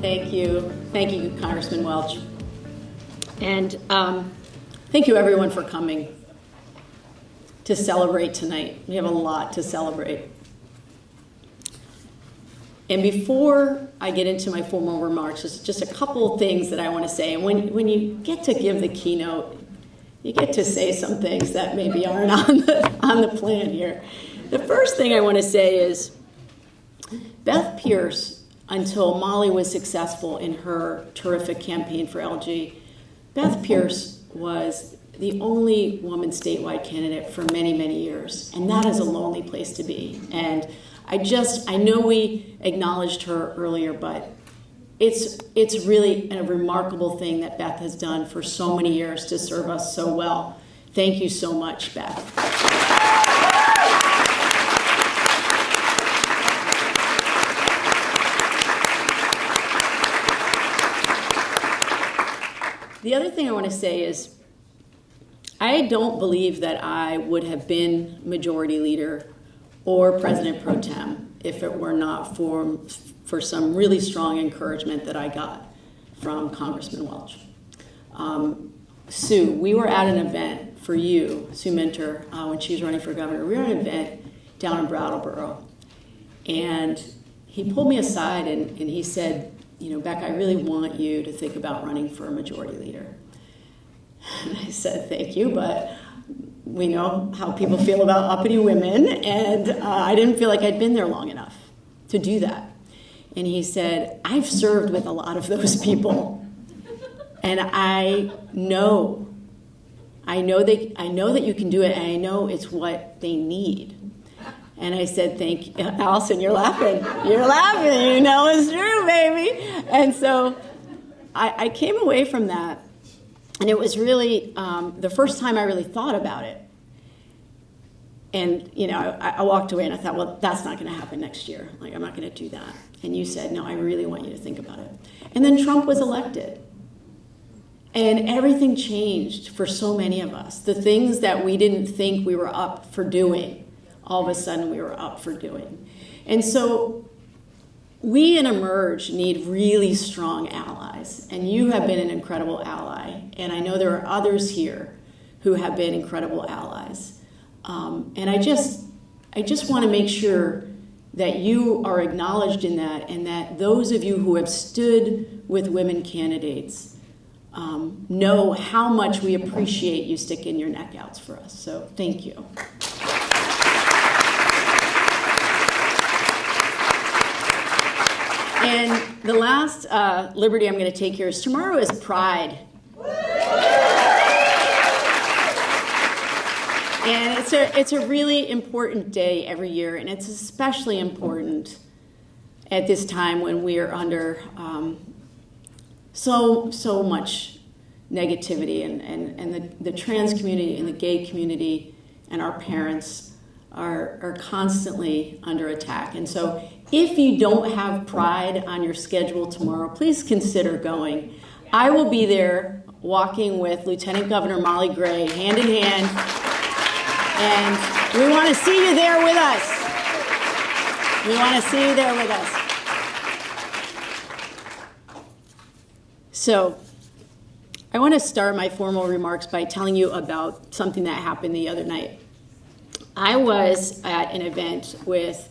Thank you. Thank you, Congressman Welch. And thank you, everyone, for coming to celebrate tonight. We have a lot to celebrate. And before I get into my formal remarks, there's just a couple of things that I want to say. And when you get to give the keynote, you get to say some things that maybe aren't on the plan here. The first thing I want to say is Beth Pierce, until Molly was successful in her terrific campaign for LG, Beth Pierce was the only woman statewide candidate for many, many years. And that is a lonely place to be. And I know we acknowledged her earlier, but it's really a remarkable thing that Beth has done for so many years to serve us so well. Thank you so much, Beth. The other thing I want to say is I don't believe that I would have been majority leader or president pro tem if it were not for some really strong encouragement that I got from Congressman Welch. Sue, we were at an event for you, Sue Minter, when she was running for governor. We were at an event down in Brattleboro, and he pulled me aside and he said, Becca, I really want you to think about running for a majority leader. And I said, thank you, but we know how people feel about uppity women, and I didn't feel like I'd been there long enough to do that. And he said, I've served with a lot of those people, and I know that you can do it, and I know it's what they need. And I said, thank you. Allison, you're laughing. You're laughing. You know it's true, baby. And so I came away from that, and it was really the first time I really thought about it. And, I walked away and I thought, well, that's not going to happen next year. Like, I'm not going to do that. And you said, no, I really want you to think about it. And then Trump was elected. And everything changed for so many of us. The things that we didn't think we were up for doing, all of a sudden we were up for doing. And so we in Emerge need really strong allies. And you have been an incredible ally. And I know there are others here who have been incredible allies. And I just want to make sure that you are acknowledged in that, and that those of you who have stood with women candidates know how much we appreciate you sticking your neck out for us. So thank you. And the last liberty I'm going to take here is tomorrow is Pride. And it's a really important day every year, and it's especially important at this time when we are under so much negativity, and the trans community and the gay community and our parents are constantly under attack. And so if you don't have Pride on your schedule tomorrow, please consider going. I will be there walking with Lieutenant Governor Molly Gray hand in hand, and we want to see you there with us. We want to see you there with us. So I want to start my formal remarks by telling you about something that happened the other night. I was at an event with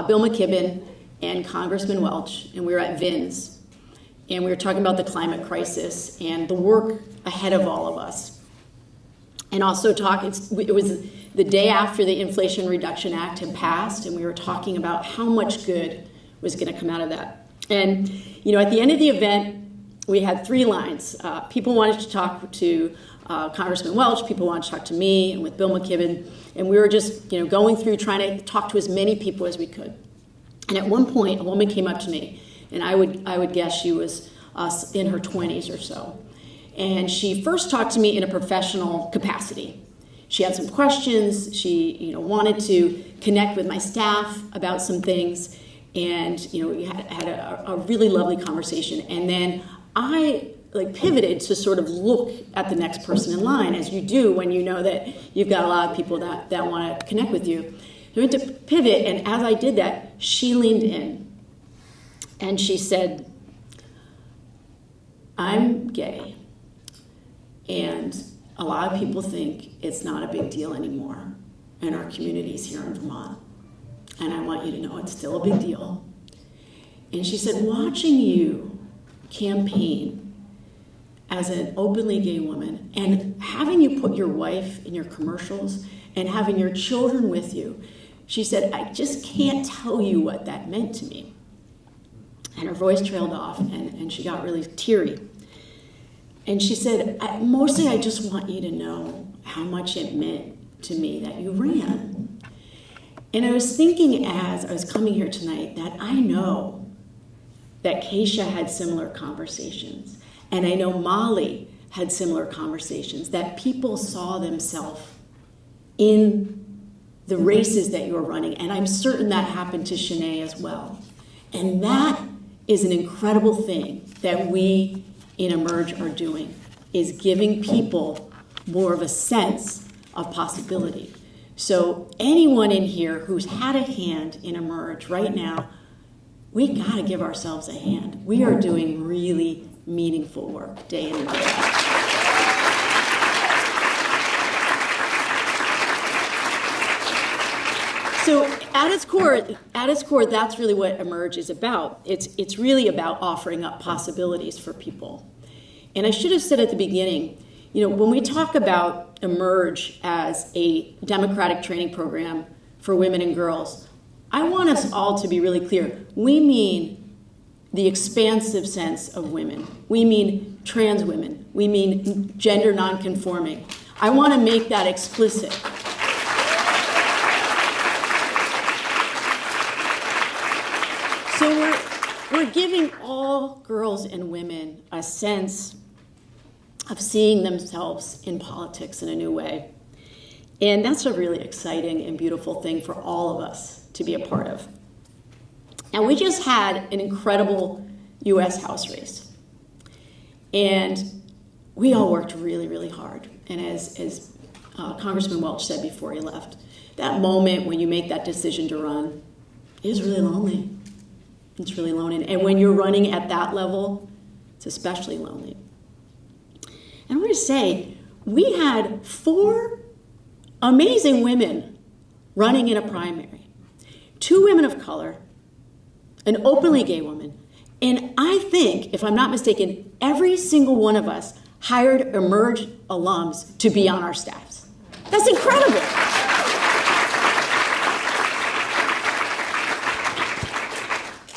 Bill McKibben and Congressman Welch, and we were at VINS, and we were talking about the climate crisis and the work ahead of all of us. And also it was the day after the Inflation Reduction Act had passed, and we were talking about how much good was going to come out of that. And, at the end of the event, we had three lines. People wanted to talk to Congressman Welch, people wanted to talk to me, and with Bill McKibben, and we were just, going through trying to talk to as many people as we could. And at one point, a woman came up to me, and I would guess she was in her 20s or so. And she first talked to me in a professional capacity. She had some questions. She, wanted to connect with my staff about some things, and we had a really lovely conversation. And then I pivoted to sort of look at the next person in line, as you do when you know that you've got a lot of people that want to connect with you. I went to pivot, and as I did that, she leaned in, and she said, I'm gay, and a lot of people think it's not a big deal anymore in our communities here in Vermont. And I want you to know it's still a big deal. And she said, watching you campaign as an openly gay woman and having you put your wife in your commercials and having your children with you, she said, I just can't tell you what that meant to me. And her voice trailed off, and she got really teary. And she said, mostly I just want you to know how much it meant to me that you ran. And I was thinking as I was coming here tonight that I know that Keisha had similar conversations. And I know Molly had similar conversations, that people saw themselves in the races that you were running. And I'm certain that happened to Shanae as well. And that is an incredible thing that we in Emerge are doing, is giving people more of a sense of possibility. So anyone in here who's had a hand in Emerge right now, we gotta give ourselves a hand. We are doing really meaningful work day in and day out. So at its core, that's really what Emerge is about. It's really about offering up possibilities for people. And I should have said at the beginning, when we talk about Emerge as a democratic training program for women and girls, I want us all to be really clear. We mean the expansive sense of women. We mean trans women. We mean gender nonconforming. I want to make that explicit. So we're giving all girls and women a sense of seeing themselves in politics in a new way. And that's a really exciting and beautiful thing for all of us to be a part of. And we just had an incredible U.S. House race. And we all worked really, really hard. And as Congressman Welch said before he left, that moment when you make that decision to run is really lonely. It's really lonely. And when you're running at that level, it's especially lonely. And I want to say, we had 4 amazing women running in a primary. 2 women of color, an openly gay woman, and I think, if I'm not mistaken, every single one of us hired Emerge alums to be on our staffs. That's incredible.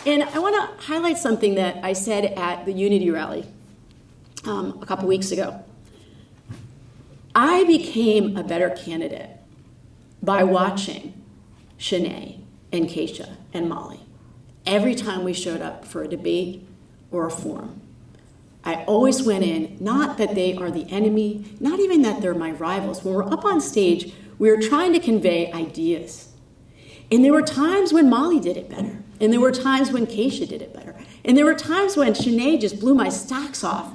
And I want to highlight something that I said at the Unity rally a couple weeks ago. I became a better candidate by watching Shanae and Keisha and Molly every time we showed up for a debate or a forum. I always went in, not that they are the enemy, not even that they're my rivals. When we're up on stage, we were trying to convey ideas. And there were times when Molly did it better. And there were times when Keisha did it better. And there were times when Shanae just blew my socks off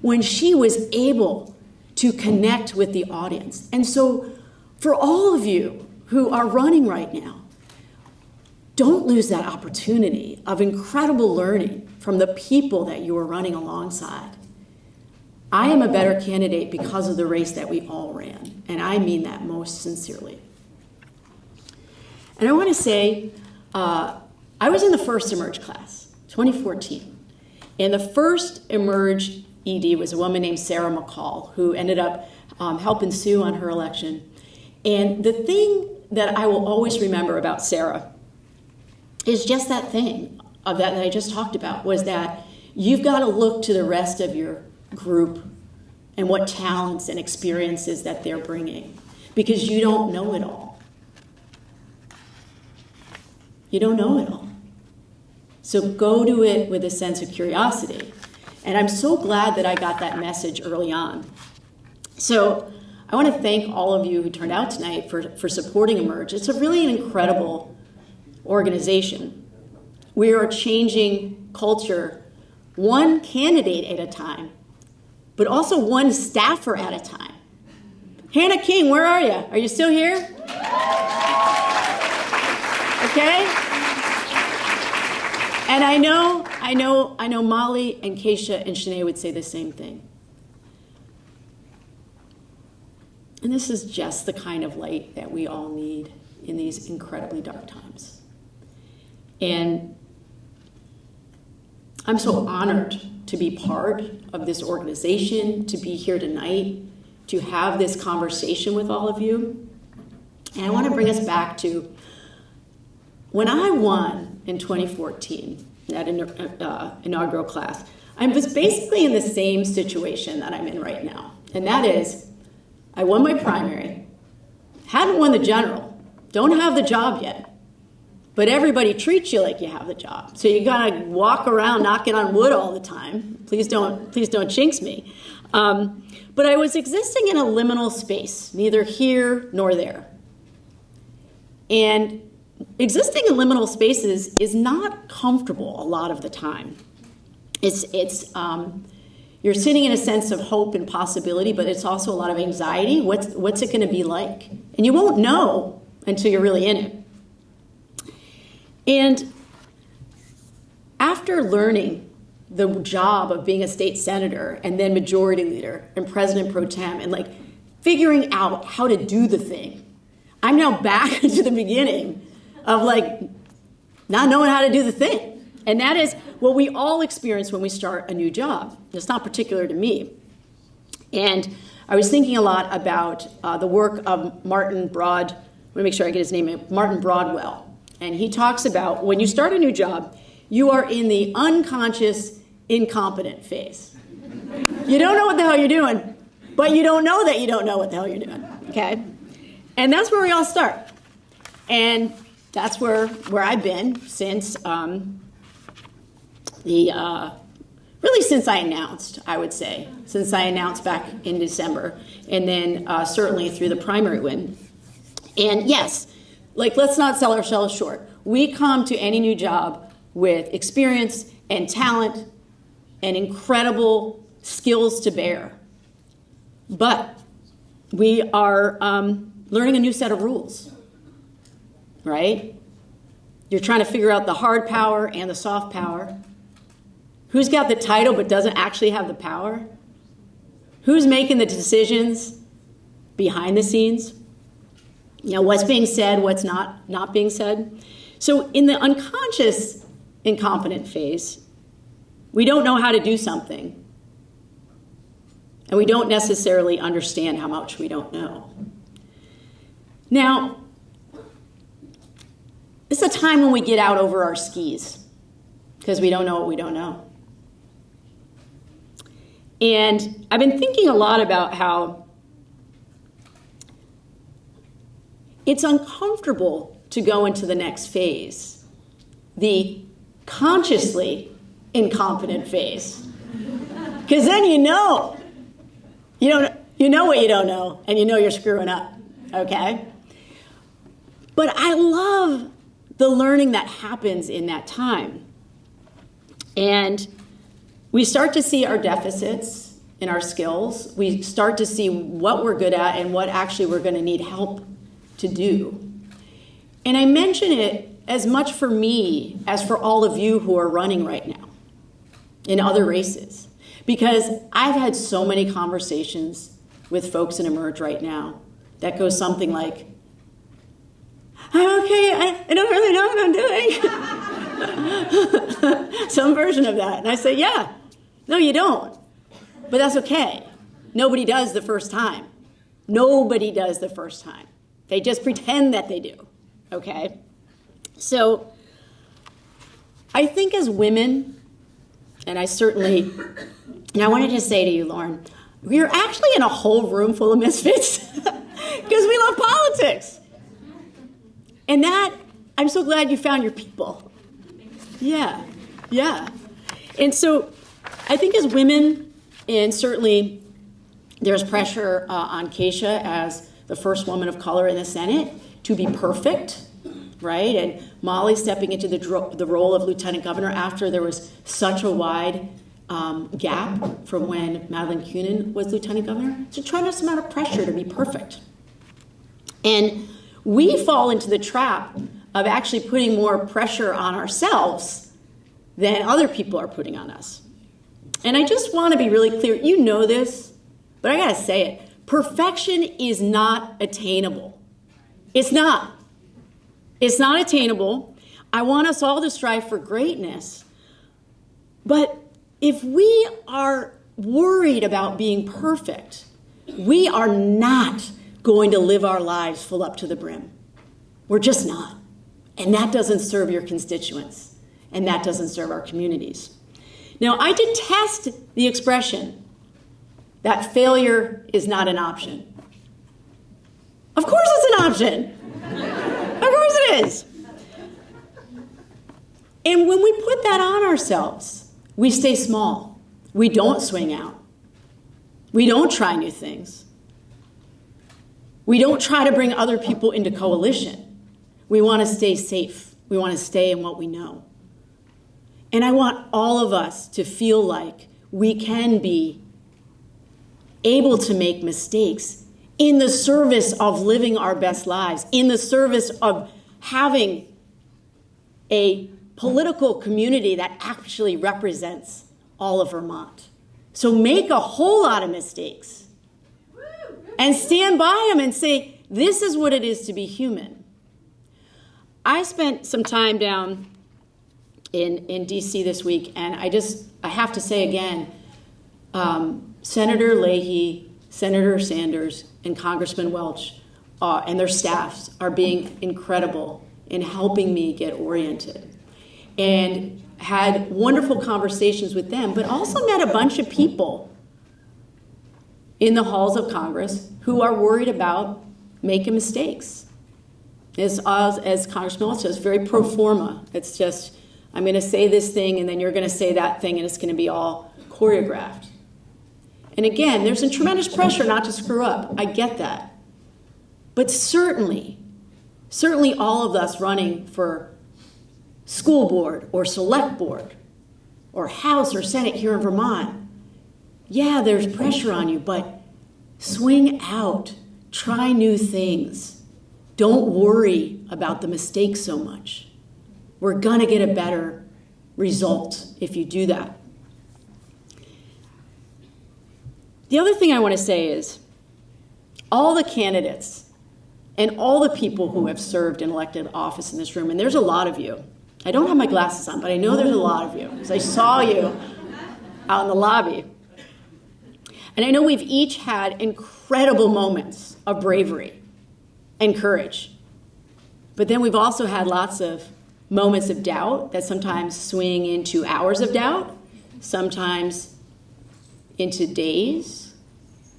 when she was able to connect with the audience. And so for all of you who are running right now, don't lose that opportunity of incredible learning from the people that you are running alongside. I am a better candidate because of the race that we all ran, and I mean that most sincerely. And I want to say, I was in the first Emerge class, 2014, and the first Emerge ED was a woman named Sarah McCall, who ended up helping Sue on her election. And the thing that I will always remember about Sarah is just that thing of that I just talked about, was that you've got to look to the rest of your group and what talents and experiences that they're bringing, because you don't know it all. You don't know it all. So go to it with a sense of curiosity. And I'm so glad that I got that message early on. So I want to thank all of you who turned out tonight for supporting Emerge. It's a really incredible organization. We are changing culture one candidate at a time, but also one staffer at a time. Hannah King, where are you? Are you still here? Okay. And I know Molly and Keisha and Shanae would say the same thing. And this is just the kind of light that we all need in these incredibly dark times. And I'm so honored to be part of this organization, to be here tonight, to have this conversation with all of you. And I want to bring us back to when I won in 2014, that inaugural class. I was basically in the same situation that I'm in right now. And that is, I won my primary, hadn't won the general, don't have the job yet. But everybody treats you like you have the job. So you gotta walk around knocking on wood all the time. Please don't jinx me. But I was existing in a liminal space, neither here nor there. And existing in liminal spaces is not comfortable a lot of the time. You're sitting in a sense of hope and possibility, but it's also a lot of anxiety. What's it gonna be like? And you won't know until you're really in it. And after learning the job of being a state senator and then majority leader and president pro tem and like figuring out how to do the thing, I'm now back to the beginning of like not knowing how to do the thing. And that is what we all experience when we start a new job. It's not particular to me. And I was thinking a lot about the work of Martin Broadwell. And he talks about when you start a new job, you are in the unconscious, incompetent phase. You don't know what the hell you're doing, but you don't know that you don't know what the hell you're doing, okay? And that's where we all start. And that's where I've been since really since I announced, I would say. Since I announced back in December, and then certainly through the primary win. And yes, like, let's not sell ourselves short. We come to any new job with experience and talent and incredible skills to bear. But we are learning a new set of rules, right? You're trying to figure out the hard power and the soft power. Who's got the title but doesn't actually have the power? Who's making the decisions behind the scenes? You know, what's being said, what's not being said. So in the unconscious incompetent phase, we don't know how to do something. And we don't necessarily understand how much we don't know. Now, this is a time when we get out over our skis because we don't know what we don't know. And I've been thinking a lot about how it's uncomfortable to go into the next phase, the consciously incompetent phase. Because then you know what you don't know, and you know you're screwing up, okay? But I love the learning that happens in that time. And we start to see our deficits in our skills. We start to see what we're good at and what actually we're going to need help to do. And I mention it as much for me as for all of you who are running right now in other races. Because I've had so many conversations with folks in Emerge right now that goes something like, I'm okay, I don't really know what I'm doing. Some version of that. And I say, yeah, no, you don't. But that's okay. Nobody does the first time. Nobody does the first time. They just pretend that they do, okay? So I think as women, and I wanted to say to you, Lauren, we're actually in a whole room full of misfits because we love politics. And that, I'm so glad you found your people. Yeah. And so I think as women, and certainly there's pressure on Keisha as the first woman of color in the Senate to be perfect, right? And Molly stepping into the role of lieutenant governor after there was such a wide gap from when Madeleine Kunin was lieutenant governor. It's a tremendous amount of pressure to be perfect. And we fall into the trap of actually putting more pressure on ourselves than other people are putting on us. And I just want to be really clear. You know this, but I got to say it. Perfection is not attainable. It's not. It's not attainable. I want us all to strive for greatness. But if we are worried about being perfect, we are not going to live our lives full up to the brim. We're just not. And that doesn't serve your constituents. And that doesn't serve our communities. Now, I detest the expression that failure is not an option. Of course it's an option. Of course it is. And when we put that on ourselves, we stay small. We don't swing out. We don't try new things. We don't try to bring other people into coalition. We want to stay safe. We want to stay in what we know. And I want all of us to feel like we can be able to make mistakes in the service of living our best lives, in the service of having a political community that actually represents all of Vermont. So make a whole lot of mistakes and stand by them and say, this is what it is to be human. I spent some time down in D.C. this week, and I have to say again, Senator Leahy, Senator Sanders, and Congressman Welch and their staffs are being incredible in helping me get oriented. And had wonderful conversations with them, but also met a bunch of people in the halls of Congress who are worried about making mistakes. As Congressman Welch says, very pro forma. It's just, I'm going to say this thing, and then you're going to say that thing, and it's going to be all choreographed. And again, there's a tremendous pressure not to screw up. I get that. But certainly all of us running for school board or select board or House or Senate here in Vermont, yeah, there's pressure on you, but swing out. Try new things. Don't worry about the mistakes so much. We're going to get a better result if you do that. The other thing I want to say is all the candidates and all the people who have served in elected office in this room, and there's a lot of you. I don't have my glasses on, but I know there's a lot of you because I saw you out in the lobby. And I know we've each had incredible moments of bravery and courage. But then we've also had lots of moments of doubt that sometimes swing into hours of doubt, sometimes into days.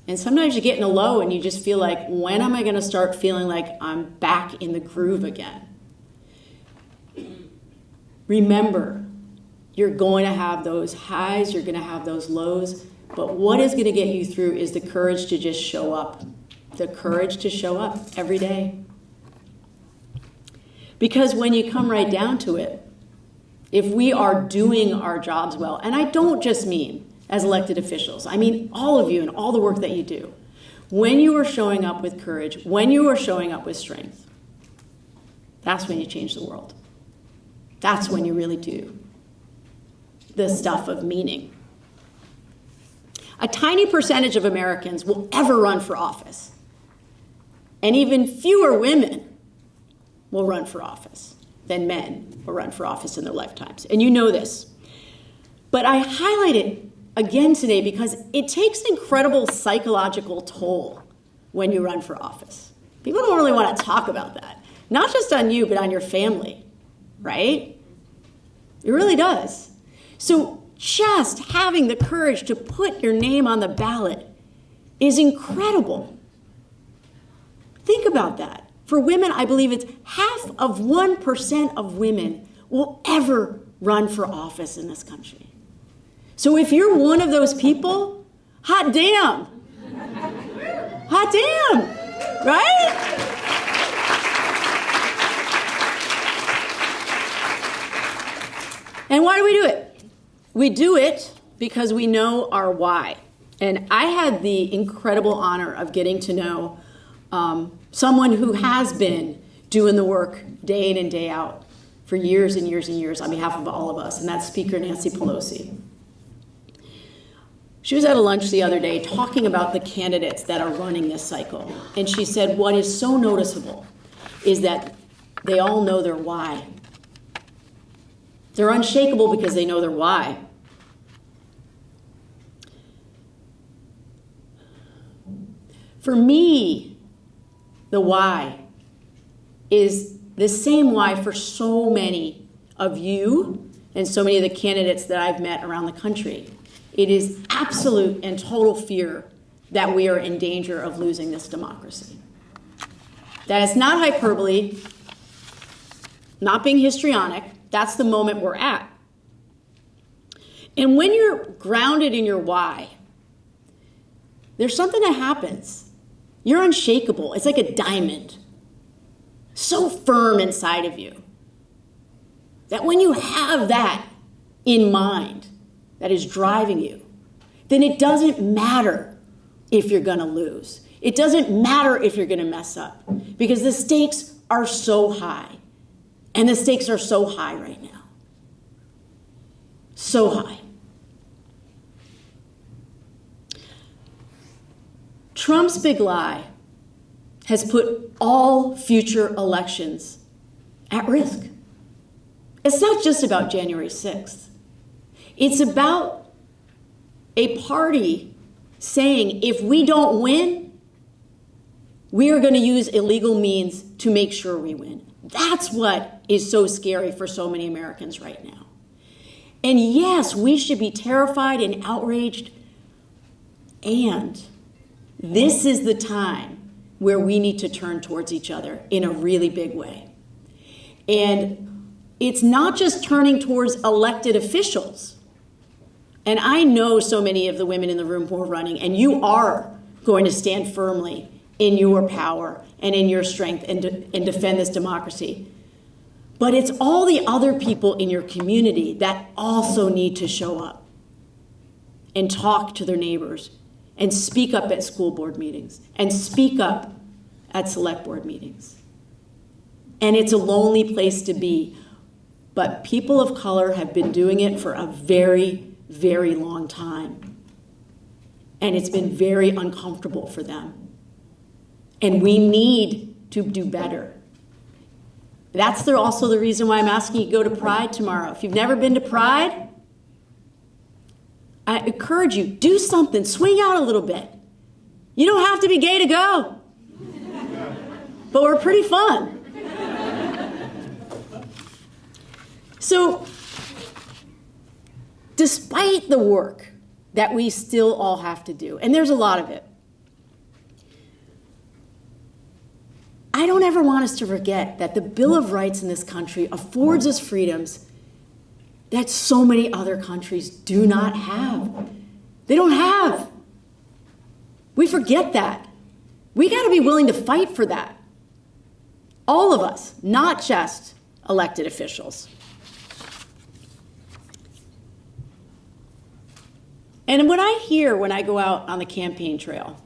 And sometimes you get in a low and you just feel like, when am I going to start feeling like I'm back in the groove again? Remember, you're going to have those highs, you're going to have those lows, but what is going to get you through is the courage to just show up. The courage to show up every day. Because when you come right down to it, if we are doing our jobs well, and I don't just mean as elected officials, I mean all of you and all the work that you do, when you are showing up with courage, when you are showing up with strength, that's when you change the world. That's when you really do the stuff of meaning. A tiny percentage of Americans will ever run for office. And even fewer women will run for office than men will run for office in their lifetimes. And you know this. But I highlight it again today because it takes an incredible psychological toll when you run for office. People don't really want to talk about that. Not just on you, but on your family, right? It really does. So just having the courage to put your name on the ballot is incredible. Think about that. For women, I believe it's 0.5% of women will ever run for office in this country. So if you're one of those people, hot damn. Hot damn, right? And why do we do it? We do it because we know our why. And I had the incredible honor of getting to know someone who has been doing the work day in and day out for years and years and years on behalf of all of us, and that's Speaker Nancy Pelosi. She was at a lunch the other day talking about the candidates that are running this cycle, and she said what is so noticeable is that they all know their why. They're unshakable because they know their why. For me, the why is the same why for so many of you and so many of the candidates that I've met around the country. It is absolute and total fear that we are in danger of losing this democracy. That is not hyperbole, not being histrionic. That's the moment we're at. And when you're grounded in your why, there's something that happens. You're unshakable. It's like a diamond, so firm inside of you that when you have that in mind that is driving you, then it doesn't matter if you're going to lose. It doesn't matter if you're going to mess up, because the stakes are so high. And the stakes are so high right now. So high. Trump's big lie has put all future elections at risk. It's not just about January 6th. It's about a party saying, if we don't win, we are going to use illegal means to make sure we win. That's what is so scary for so many Americans right now. And yes, we should be terrified and outraged. And this is the time where we need to turn towards each other in a really big way. And it's not just turning towards elected officials. And I know so many of the women in the room who are running, and you are going to stand firmly in your power and in your strength and defend this democracy. But it's all the other people in your community that also need to show up and talk to their neighbors and speak up at school board meetings and speak up at select board meetings. And it's a lonely place to be, but people of color have been doing it for a very, very long time. And it's been very uncomfortable for them. And we need to do better. That's also the reason why I'm asking you to go to Pride tomorrow. If you've never been to Pride, I encourage you, do something, swing out a little bit. You don't have to be gay to go. But we're pretty fun. So, despite the work that we still all have to do, and there's a lot of it, I don't ever want us to forget that the Bill of Rights in this country affords us freedoms that so many other countries do not have. They don't have. We forget that. We got to be willing to fight for that. All of us, not just elected officials. And what I hear when I go out on the campaign trail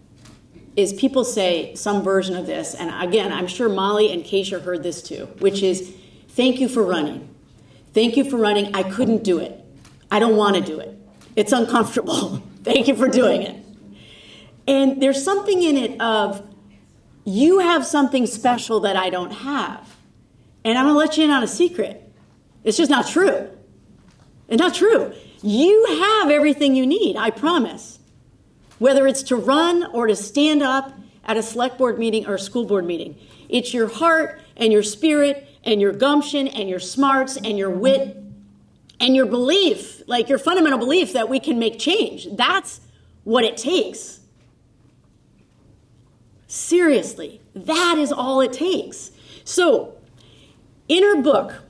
is people say some version of this, and again, I'm sure Molly and Keisha heard this too, which is, thank you for running. Thank you for running. I couldn't do it. I don't want to do it. It's uncomfortable. Thank you for doing it. And there's something in it of, you have something special that I don't have. And I'm going to let you in on a secret. It's just not true. It's not true. You have everything you need, I promise. Whether it's to run or to stand up at a select board meeting or a school board meeting. It's your heart and your spirit and your gumption and your smarts and your wit and your belief, like your fundamental belief that we can make change. That's what it takes. Seriously, that is all it takes. So, in her book,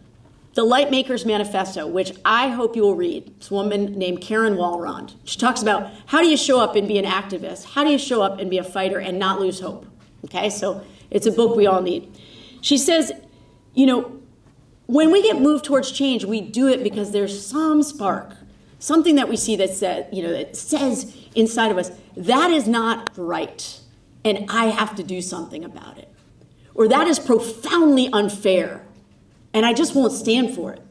The Lightmaker's Manifesto, which I hope you will read. It's a woman named Karen Walrond. She talks about how do you show up and be an activist? How do you show up and be a fighter and not lose hope? Okay, so it's a book we all need. She says, when we get moved towards change, we do it because there's some spark, something that we see that says inside of us, that is not right, and I have to do something about it. Or that is profoundly unfair, and I just won't stand for it.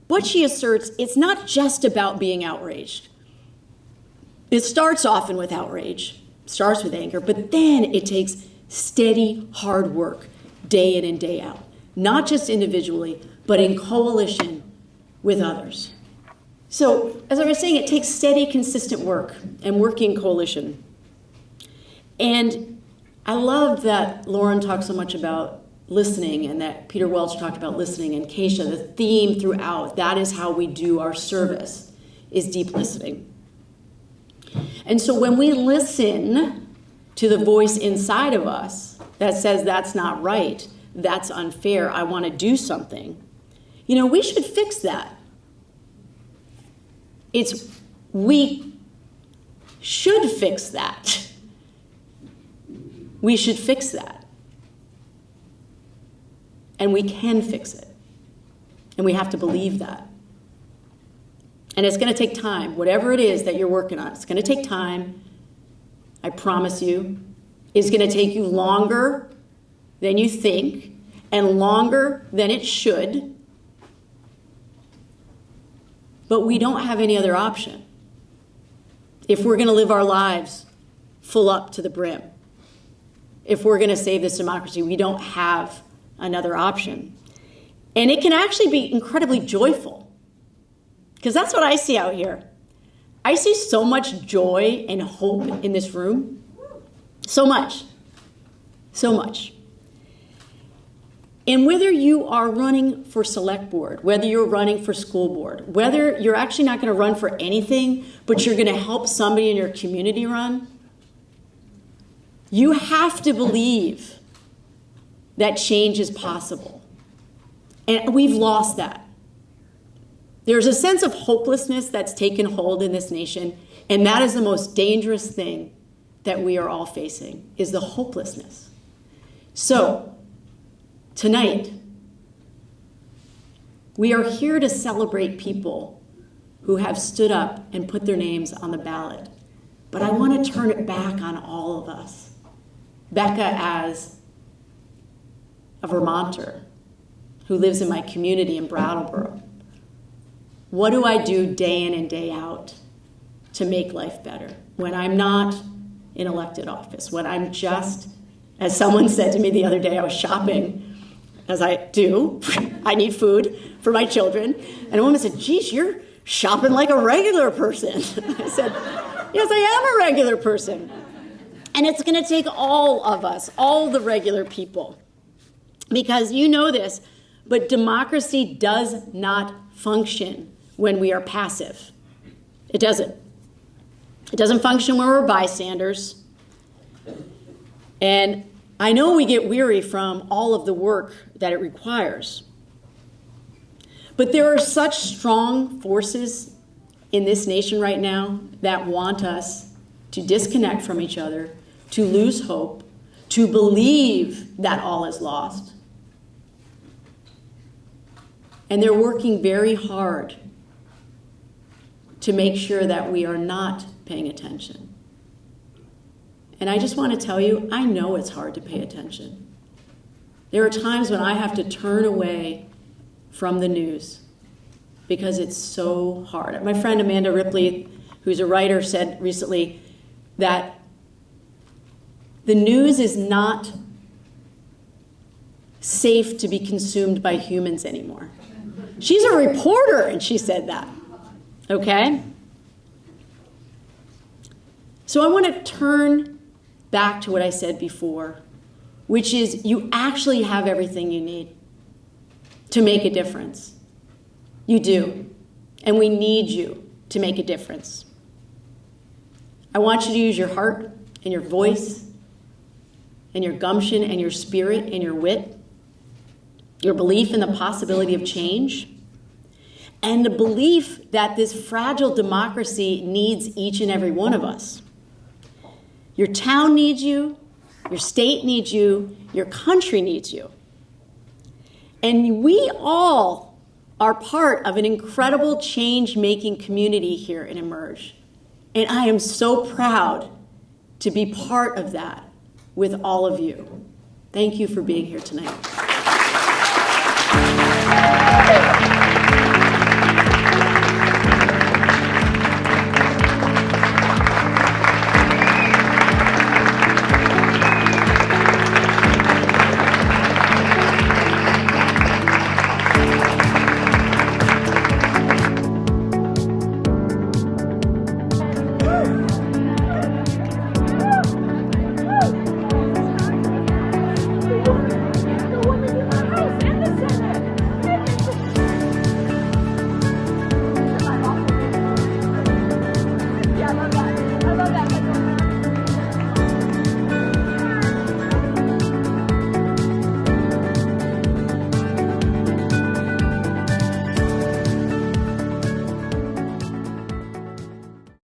But she asserts it's not just about being outraged. It starts often with outrage, starts with anger, but then it takes steady, hard work, day in and day out, not just individually, but in coalition with others. So, as I was saying, it takes steady, consistent work and working coalition. And I love that Lauren talked so much about listening and that Peter Welch talked about listening, and Keisha, the theme throughout, that is how we do our service, is deep listening. And so when we listen to the voice inside of us that says that's not right, that's unfair, I want to do something, we should fix that. We should fix that. We should fix that. And we can fix it. And we have to believe that. And it's going to take time. Whatever it is that you're working on, it's going to take time. I promise you. It's going to take you longer than you think and longer than it should. But we don't have any other option if we're going to live our lives full up to the brim. If we're going to save this democracy, we don't have another option. And it can actually be incredibly joyful, because that's what I see out here. I see so much joy and hope in this room. So much. So much. And whether you are running for select board, whether you're running for school board, whether you're actually not going to run for anything, but you're going to help somebody in your community run, you have to believe that change is possible. And we've lost that. There's a sense of hopelessness that's taken hold in this nation, and that is the most dangerous thing that we are all facing, is the hopelessness. So, tonight, we are here to celebrate people who have stood up and put their names on the ballot. But I want to turn it back on all of us. Becca, as a Vermonter who lives in my community in Brattleboro, what do I do day in and day out to make life better when I'm not in elected office, when I'm just, as someone said to me the other day, I was shopping, as I do. I need food for my children. And a woman said, geez, you're shopping like a regular person. I said, yes, I am a regular person. And it's going to take all of us, all the regular people. Because you know this, but democracy does not function when we are passive. It doesn't. It doesn't function when we're bystanders. And I know we get weary from all of the work that it requires. But there are such strong forces in this nation right now that want us to disconnect from each other, to lose hope, to believe that all is lost. And they're working very hard to make sure that we are not paying attention. And I just want to tell you, I know it's hard to pay attention. There are times when I have to turn away from the news because it's so hard. My friend Amanda Ripley, who's a writer, said recently that the news is not safe to be consumed by humans anymore. She's a reporter, and she said that. Okay? So I want to turn back to what I said before, which is you actually have everything you need to make a difference. You do. And we need you to make a difference. I want you to use your heart and your voice and your gumption and your spirit and your wit, your belief in the possibility of change, and the belief that this fragile democracy needs each and every one of us. Your town needs you, your state needs you, your country needs you. And we all are part of an incredible change-making community here in Emerge. And I am so proud to be part of that with all of you. Thank you for being here tonight. you.